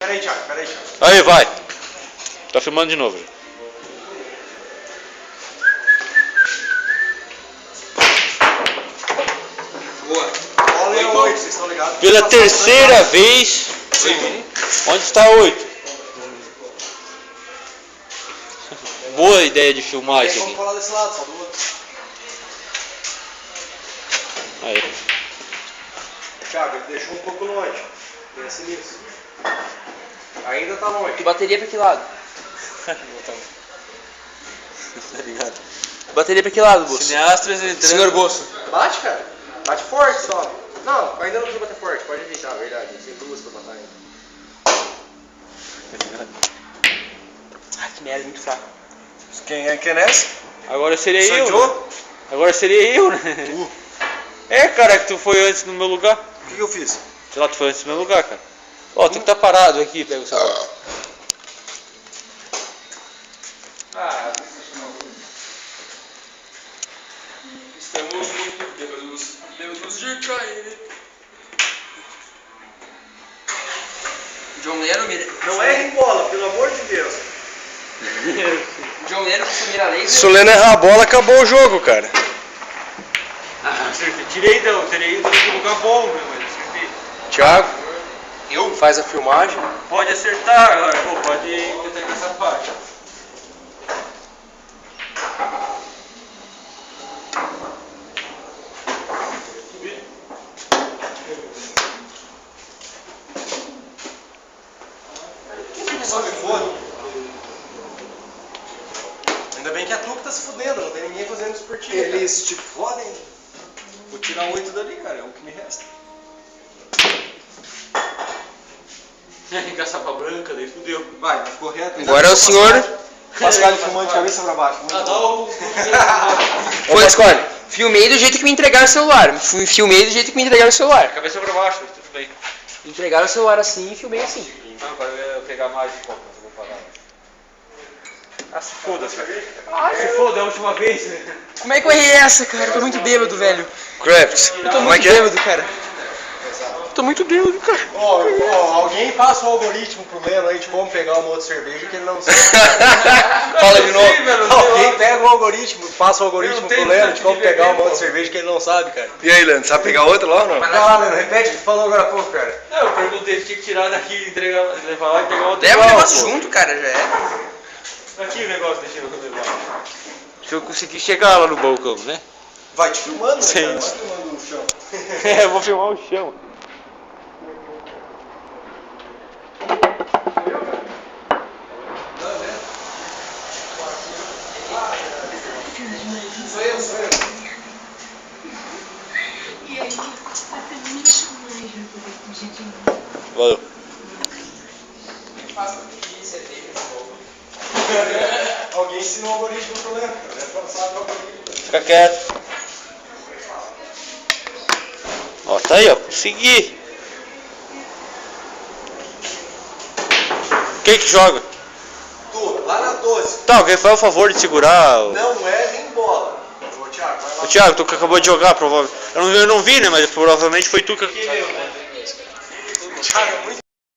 Peraí, Thiago. Aí, vai. Tá filmando de novo. Boa. Bola é 8, vocês estão ligados? Pela terceira vez. Sim. Onde está 8? Boa ideia de filmar isso Vamos aqui. falar desse lado, só do outro. Aí. Thiago, ele deixou um pouco longe. Pensa nisso. Ainda tá longe. Bateria pra que lado? Tá ligado? Bateria pra que lado, Bolso? Cineastas entrando. Senhor Bolso. Bate, cara. Bate forte só. Não, ainda não precisa bater forte. Pode ajeitar, verdade. Tem duas pra matar ainda. Ai, que merda, muito fraco. Quem é nessa? Agora seria Sou eu. Joe? Né? Agora seria eu, né? É, cara, que tu foi antes no meu lugar. O que eu fiz? Sei lá, tu foi antes no meu lugar, cara. Ó, tu que tá parado aqui, pega o celular. Estamos muito bêbados de cair. John Lennon mira... Não é em bola, pelo amor de Deus. John Lennon com mira laser. Se o Leno errar a bola, acabou o jogo, cara. Tirei então, teria ido no lugar bom, né? Mas acertei. Thiago. Eu? Faz a filmagem. Pode acertar agora, pô, pode tentar com essa parte. Só me foda. Ainda bem que a tu que tá se fudendo, não tem ninguém fazendo esportivo. Eles te fodem. Vou tirar 8 dali, cara, é o que me resta. Caçapa branca, daí fudeu. Vai, ficou reto. Agora é o senhor. Pascal filmando de cabeça pra baixo. Muito bom. Ô, Pasquale, filmei do jeito que me entregaram o celular. Filmei do jeito que me entregaram o celular. Cabeça pra baixo, mas tudo bem. Entregaram o celular assim e filmei assim. Não, agora eu ia pegar mais de copo, mas eu vou parar. Ah, se foda, cara. Se foda, é a última vez, né? Como é que eu errei essa, cara? Eu tô muito bêbado, velho. Crafts. Eu tô muito bêbado, cara. Tô muito bêbado, cara. Alguém passa o algoritmo pro Leno aí de como pegar uma outra cerveja que ele não sabe. Fala de novo. Alguém pega o algoritmo, passa o algoritmo pro Leno de como pegar uma outra cerveja que ele não sabe, cara. E aí, Leandro, sabe pegar outra lá ou não? Vai lá, Leno, repete o que tu falou agora há pouco, cara. Não, eu perguntei se tinha que tirar daqui e entregar, levar lá e pegar outra. Leva o igual, negócio pô. junto, cara, já é. Aqui o negócio, deixa eu levar. Se eu conseguir chegar lá no balcão, né? Vai te filmando, né, Sim. cara? Vai filmando no chão. É, eu vou filmar o chão. Sou eu. E aí, até mesmo mais no poder com gente nova. Valeu. Alguém ensinou o algoritmo pro Leno, cara. Leno não sabe o algoritmo. Fica quieto. Ó, tá aí, ó. Consegui. Quem que joga? Tu, lá na 12. Tá, alguém faz o favor de segurar. Não é nem bola. Ô, Thiago, vai lá. O Thiago, tu que acabou de jogar, provavelmente. Eu não vi, né? Mas provavelmente foi tu que. Thiago, é muito